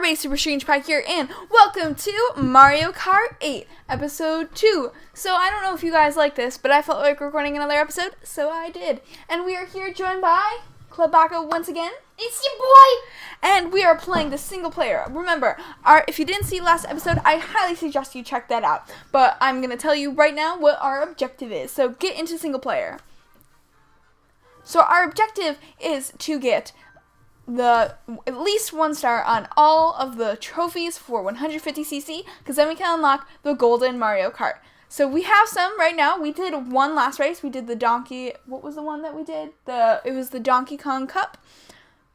everybody, SuperStrangePie here, and welcome to Mario Kart 8, Episode 2. So, I don't know if you guys like this, but I felt like recording another episode, so I did. And we are here joined by Club Baka once again. It's your boy! And we are playing the single player. Remember, if you didn't see last episode, I highly suggest you check that out. But I'm going to tell you right now what our objective is. So, get into single player. So, our objective is to get at least 1 star on all of the trophies for 150cc, because then we can unlock the golden Mario Kart. So we have some right now. We did one last race. We did the donkey. What was the one that we did? It was the Donkey Kong Cup.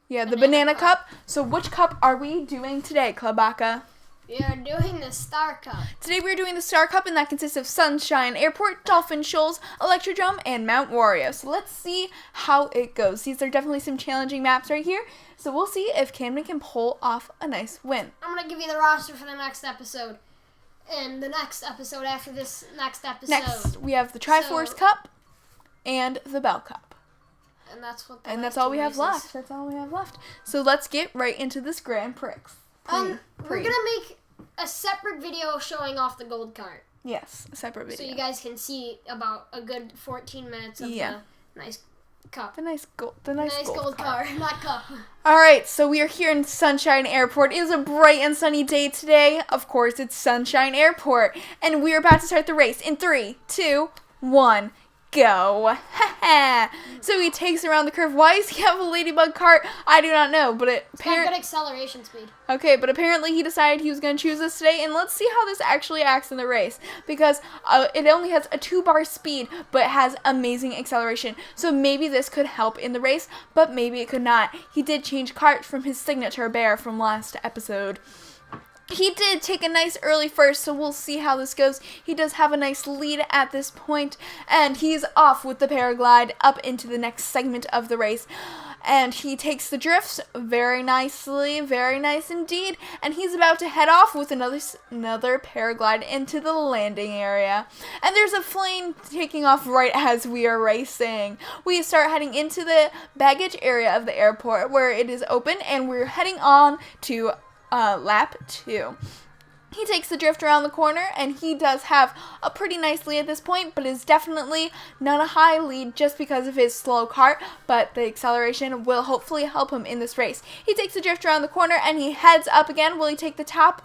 Yeah, the Banana Cup. So which cup are we doing today, Club Baka? We are doing the Star Cup. Today we are doing the Star Cup, and that consists of Sunshine Airport, Dolphin Shoals, Electro Dome, and Mount Wario. So let's see how it goes. These are definitely some challenging maps right here. So we'll see if Camden can pull off a nice win. I'm going to give you the roster for the next episode. And the next episode after this next episode. Next, we have the Triforce Cup and the Bell Cup. And that's what. That's all we have left. That's all we have left. So let's get right into this Grand Prix. We're going to make a separate video showing off the gold cart. Yes, a separate video. So you guys can see about a good 14 minutes of the nice cup. The nice gold cart, not cup. All right, so we are here in Sunshine Airport. It is a bright and sunny day today. Of course, it's Sunshine Airport. And we are about to start the race in 3, 2, 1. Go. So he takes around the curve. Why does he have a ladybug cart? I do not know, but it's got good acceleration speed. Okay, but apparently he decided he was going to choose this today, and let's see how this actually acts in the race, because it only has a 2-bar speed, but it has amazing acceleration, so maybe this could help in the race, but maybe it could not. He did change cart from his signature bear from last episode. He did take a nice early first, so we'll see how this goes. He does have a nice lead at this point, and he's off with the paraglide up into the next segment of the race. And he takes the drifts very nicely, very nice indeed, and he's about to head off with another paraglide into the landing area. And there's a plane taking off right as we are racing. We start heading into the baggage area of the airport where it is open, and we're heading on to lap 2. He takes the drift around the corner, and he does have a pretty nice lead at this point, but is definitely not a high lead just because of his slow cart, but the acceleration will hopefully help him in this race. He takes the drift around the corner, and he heads up again. Will he take the top?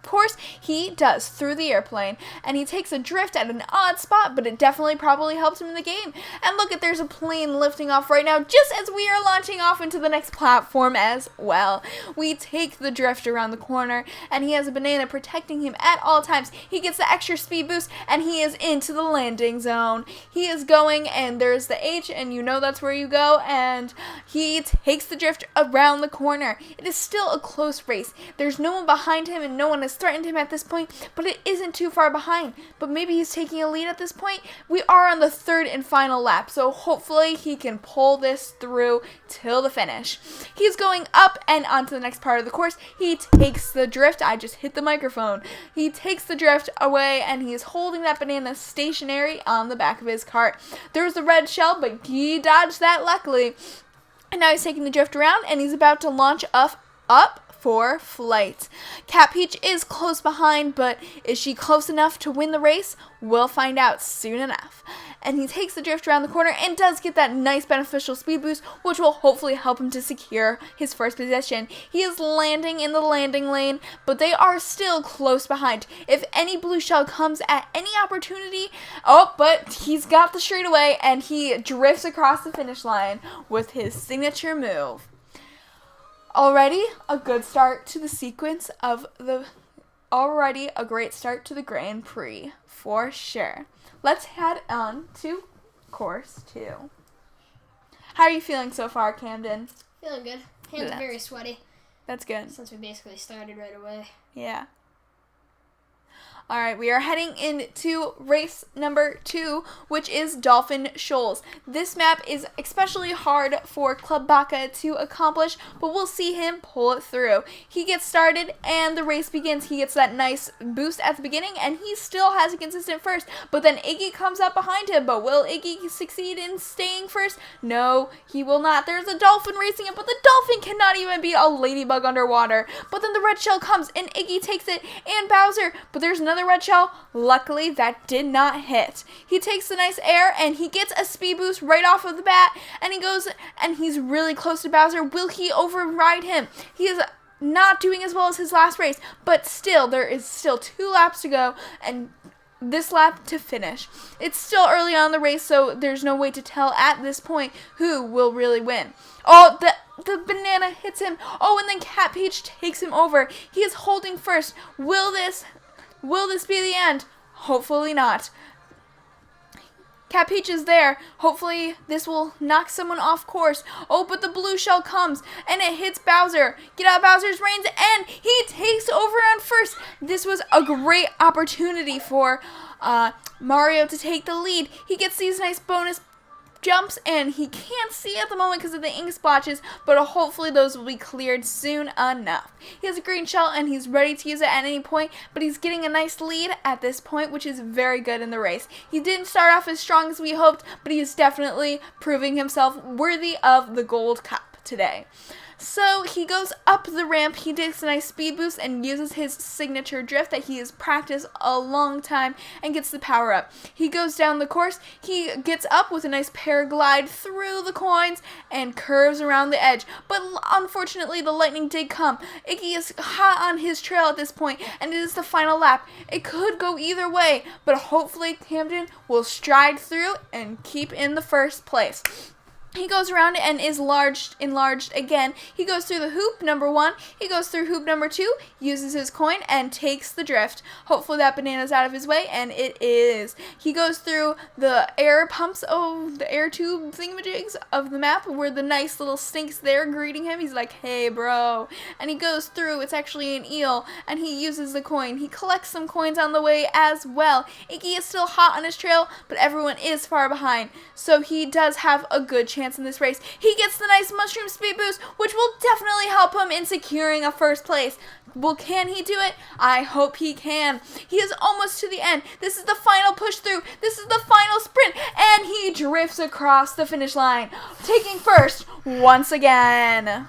Of course, he does, through the airplane, and he takes a drift at an odd spot, but it definitely probably helps him in the game. And look at, there's a plane lifting off right now, just as we are launching off into the next platform as well. We take the drift around the corner, and he has a banana protecting him at all times. He gets the extra speed boost, and he is into the landing zone. He is going, and there's the H, and you know that's where you go, and he takes the drift around the corner. It is still a close race. There's no one behind him, and no one has threatened him at this point, but it isn't too far behind. But maybe he's taking a lead at this point. We are on the 3rd and final lap, so hopefully he can pull this through till the finish. He's going up and onto the next part of the course. He takes the drift. I just hit the microphone. He takes the drift away, and he is holding that banana stationary on the back of his cart. There's a red shell, but he dodged that luckily. And now he's taking the drift around, and he's about to launch up for flight. Cat Peach is close behind, but is she close enough to win the race? We'll find out soon enough. And he takes the drift around the corner and does get that nice beneficial speed boost, which will hopefully help him to secure his first position. He is landing in the landing lane, but they are still close behind. If any blue shell comes at any opportunity, but he's got the straightaway, and he drifts across the finish line with his signature move. Already a good start to the sequence of already a great start to the Grand Prix, for sure. Let's head on to course 2. How are you feeling so far, Camden? Feeling good. Hands very sweaty. That's good. Since we basically started right away. Yeah. All right, we are heading into race number 2, which is Dolphin Shoals. This map is especially hard for Club Baka to accomplish, but we'll see him pull it through. He gets started and the race begins. He gets that nice boost at the beginning and he still has a consistent first, but then Iggy comes up behind him. But will Iggy succeed in staying first? No, he will not. There's a dolphin racing him, but the dolphin cannot even beat a ladybug underwater. But then the red shell comes and Iggy takes it, and Bowser, but there's another red shell. Luckily, that did not hit. He takes the nice air and he gets a speed boost right off of the bat, and he goes and he's really close to Bowser. Will he override him? He is not doing as well as his last race, but still, there is still 2 laps to go, and this lap to finish. It's still early on in the race, so there's no way to tell at this point who will really win. Oh, the banana hits him. Oh, and then Cat Peach takes him over. He is holding first. Will this be the end? Hopefully not. Cat Peach is there. Hopefully this will knock someone off course. Oh, but the blue shell comes and it hits Bowser. Get out of Bowser's reins, and he takes over on first. This was a great opportunity for Mario to take the lead. He gets these nice bonus jumps, and he can't see at the moment because of the ink splotches, but hopefully those will be cleared soon enough. He has a green shell and he's ready to use it at any point, but he's getting a nice lead at this point, which is very good in the race. He didn't start off as strong as we hoped, but he is definitely proving himself worthy of the gold cup today. So he goes up the ramp, he takes a nice speed boost and uses his signature drift that he has practiced a long time and gets the power up. He goes down the course, he gets up with a nice paraglide through the coins and curves around the edge. But unfortunately the lightning did come. Iggy is hot on his trail at this point, and it is the final lap. It could go either way, but hopefully Camden will stride through and keep in the first place. He goes around and is enlarged again. He goes through the hoop number 1. He goes through hoop number 2, uses his coin, and takes the drift. Hopefully that banana's out of his way, and it is. He goes through the air pumps, the air tube thingamajigs of the map, where the nice little stink's there greeting him. He's like, hey, bro. And he goes through. It's actually an eel, and he uses the coin. He collects some coins on the way as well. Iggy is still hot on his trail, but everyone is far behind, so he does have a good chance in this race. He gets the nice mushroom speed boost, which will definitely help him in securing a first place. Well, can he do it? I hope he can. He is almost to the end. This is the final push through. This is the final sprint, and he drifts across the finish line, taking first once again.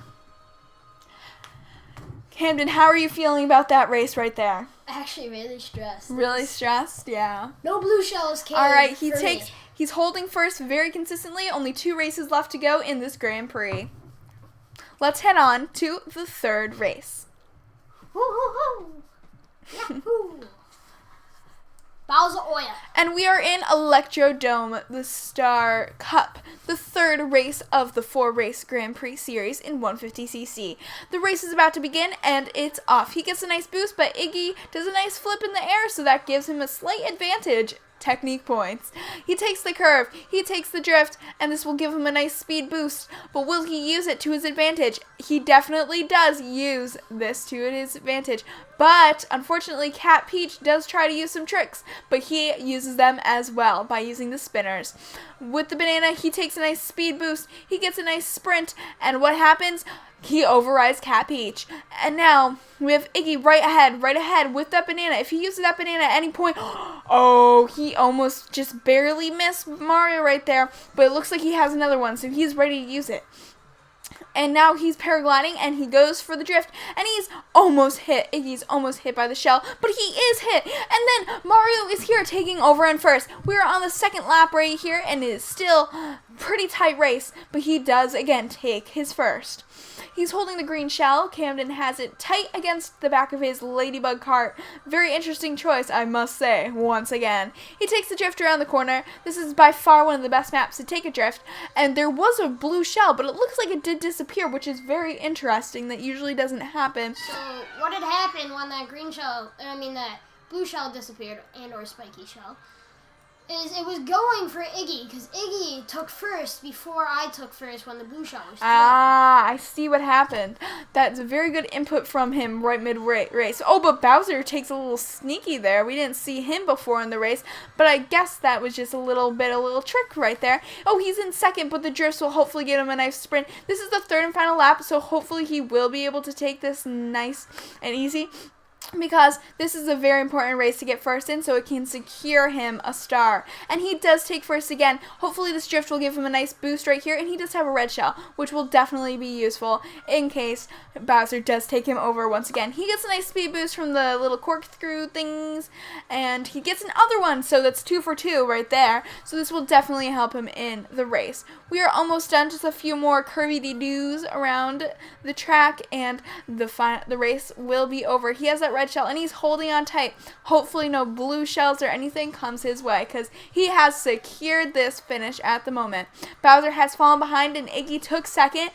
Camden, how are you feeling about that race right there? Actually, really stressed. Really stressed? Yeah. No blue shells came. All right, he's holding first very consistently. Only 2 races left to go in this Grand Prix. Let's head on to the 3rd race. Woo-hoo-hoo! Yahoo! Bowser Oil. And we are in Electro Dome, the Star Cup, the 3rd race of the 4-race Grand Prix series in 150cc. The race is about to begin, and it's off. He gets a nice boost, but Iggy does a nice flip in the air, so that gives him a slight advantage. Technique points. He takes the curve, he takes the drift, and this will give him a nice speed boost. But will he use it to his advantage? He definitely does use this to his advantage. But unfortunately, Cat Peach does try to use some tricks, but he uses them as well by using the spinners. With the banana, he takes a nice speed boost, he gets a nice sprint, and what happens? He overrides Cat Peach. And now we have Iggy right ahead with that banana. If he uses that banana at any point, oh, he almost just barely missed Mario right there, but it looks like he has another one, so he's ready to use it. And now he's paragliding, and he goes for the drift, and he's almost hit. Iggy's almost hit by the shell, but he is hit. And then Mario is here taking over on first. We're on the 2nd lap right here, and it is still pretty tight race, but he does again take his first. He's holding the green shell. Camden has it tight against the back of his ladybug cart. Very interesting choice, I must say, once again. He takes the drift around the corner. This is by far one of the best maps to take a drift. And there was a blue shell, but it looks like it did disappear, which is very interesting. That usually doesn't happen. So, what had happened when that blue shell disappeared, and or spiky shell, is it was going for Iggy, because Iggy took first before I took first when the blue shell was thrown. Ah, I see what happened. That's a very good input from him right mid-race. Oh, but Bowser takes a little sneaky there. We didn't see him before in the race, but I guess that was just a little trick right there. Oh, he's in second, but the drifts will hopefully get him a nice sprint. This is the third and final lap, so hopefully he will be able to take this nice and easy, because this is a very important race to get first in, so it can secure him a star. And he does take first again. Hopefully this drift will give him a nice boost right here, and he does have a red shell, which will definitely be useful in case Bowser does take him over once again. He gets a nice speed boost from the little corkscrew things, and he gets another one, so that's 2 for 2 right there. So this will definitely help him in the race. We are almost done, just a few more curvy-de-doos around the track, and the race will be over. He has that red shell, and he's holding on tight. Hopefully no blue shells or anything comes his way, because he has secured this finish at the moment. Bowser has fallen behind, and Iggy took second,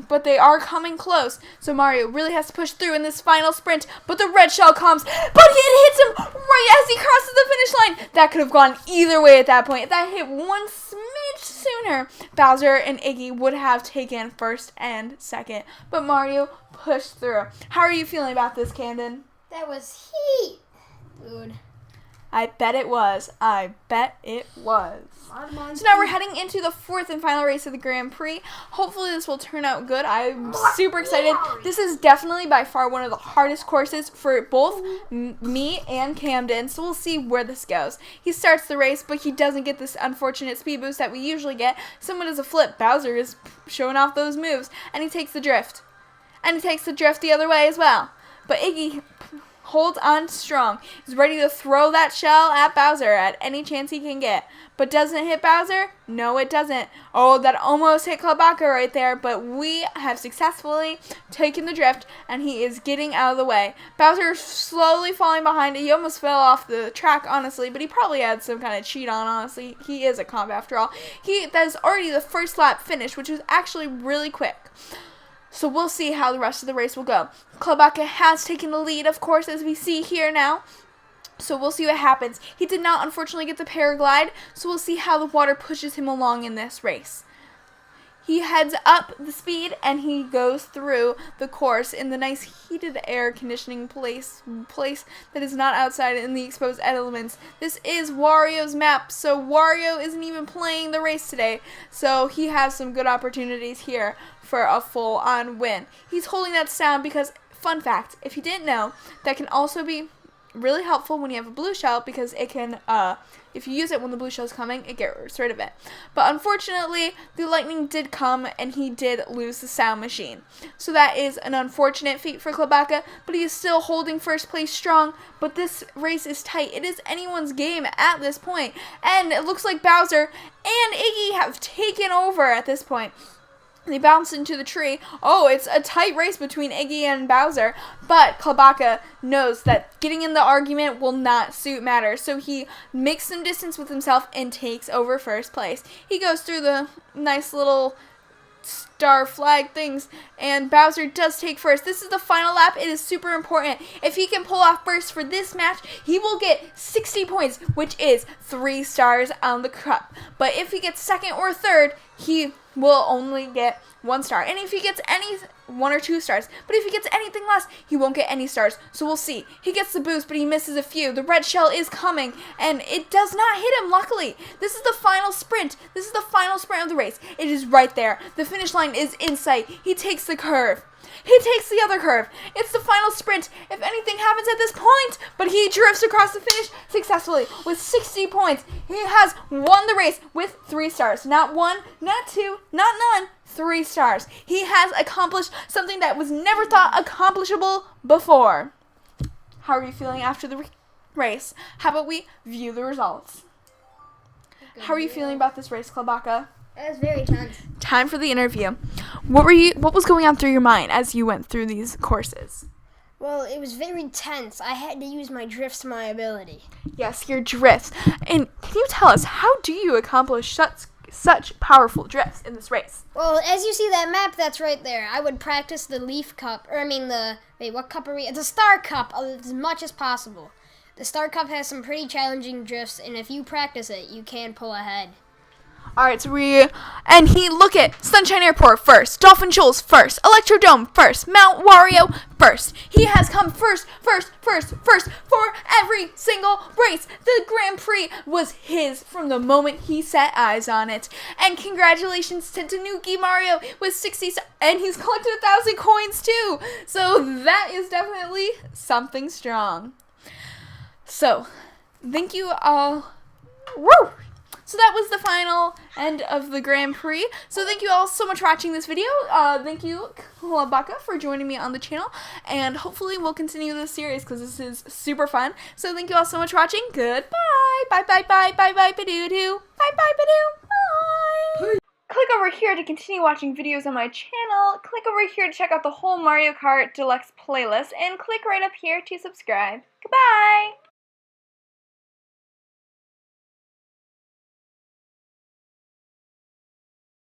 but they are coming close. So Mario really has to push through in this final sprint, but the red shell comes, but it hits him right as he crosses the finish line. That could have gone either way at that point. If that hit one smidge sooner, Bowser and Iggy would have taken first and second, but Mario pushed through. How are you feeling about this, Camden? That was heat, dude. I bet it was. I bet it was. So now we're heading into the fourth and final race of the Grand Prix. Hopefully this will turn out good. I'm super excited. This is definitely by far one of the hardest courses for both me and Camden, so we'll see where this goes. He starts the race, but he doesn't get this unfortunate speed boost that we usually get. Someone does a flip. Bowser is showing off those moves, and he takes the drift. And he takes the drift the other way as well. But Iggy holds on strong. He's ready to throw that shell at Bowser at any chance he can get. But does it hit Bowser? No, it doesn't. Oh, that almost hit Klabaka right there, but we have successfully taken the drift, and he is getting out of the way. Bowser is slowly falling behind. He almost fell off the track, honestly, but he probably had some kind of cheat on, honestly. He is a comp after all. That is already the first lap finish, which was actually really quick. So we'll see how the rest of the race will go. Klabaka has taken the lead, of course, as we see here now. So we'll see what happens. He did not, unfortunately, get the paraglide, so we'll see how the water pushes him along in this race. He heads up the speed, and he goes through the course in the nice heated air conditioning place that is not outside in the exposed elements. This is Wario's map, so Wario isn't even playing the race today, so he has some good opportunities here for a full-on win. He's holding that sound because, fun fact, if you didn't know, that can also be really helpful when you have a blue shell, because it can, if you use it when the blue shell is coming, it gets rid of it. But unfortunately, the lightning did come, and he did lose the sound machine. So that is an unfortunate feat for Klabaka, but he is still holding first place strong. But this race is tight. It is anyone's game at this point. And it looks like Bowser and Iggy have taken over at this point. They bounce into the tree. Oh, it's a tight race between Iggy and Bowser, but Klabaka knows that getting in the argument will not suit matters, so he makes some distance with himself and takes over first place. He goes through the nice little star flag things, and Bowser does take first. This is the final lap. It is super important. If he can pull off first for this match, he will get 60 points, which is 3 stars on the cup. But if he gets second or third, he will only get 1 star. And if he gets 1 or 2 stars, but if he gets anything less, he won't get any stars. So we'll see. He gets the boost, but he misses a few. The red shell is coming, and it does not hit him, luckily. This is the final sprint. This is the final sprint of the race. It is right there. The finish line is in sight. He takes the curve. He takes the other curve. It's the final sprint. If anything happens at this point, but he drifts across the finish successfully with 60 points. He has won the race with 3 stars. Not 1, not 2, not none. 3 stars. He has accomplished something that was never thought accomplishable before. How are you feeling after the race? How about we view the results? How are you feeling about this race, Klabaka? It was very tense. Time for the interview. What was going on through your mind as you went through these courses? Well, it was very tense. I had to use my drifts to my ability. Yes, your drifts. And can you tell us, how do you accomplish such powerful drifts in this race? Well, as you see that map that's right there, I would practice the Leaf Cup, what cup are we? The Star Cup as much as possible. The Star Cup has some pretty challenging drifts, and if you practice it, you can pull ahead. Alright, so look at Sunshine Airport first, Dolphin Shoals first, Electro Dome first, Mount Wario first. He has come first for every single race. The Grand Prix was his from the moment he set eyes on it. And congratulations to Tanuki Mario with 60, and he's collected 1,000 coins too. So that is definitely something strong. So, thank you all. Woo! So that was the final end of the Grand Prix. So thank you all so much for watching this video. Thank you, Kalabaka, for joining me on the channel. And hopefully we'll continue this series because this is super fun. So thank you all so much for watching. Goodbye. Bye, bye, bye, bye, bye, ba-doo-doo. Bye, bye, ba-doo. Bye. Click over here to continue watching videos on my channel. Click over here to check out the whole Mario Kart Deluxe playlist. And click right up here to subscribe. Goodbye.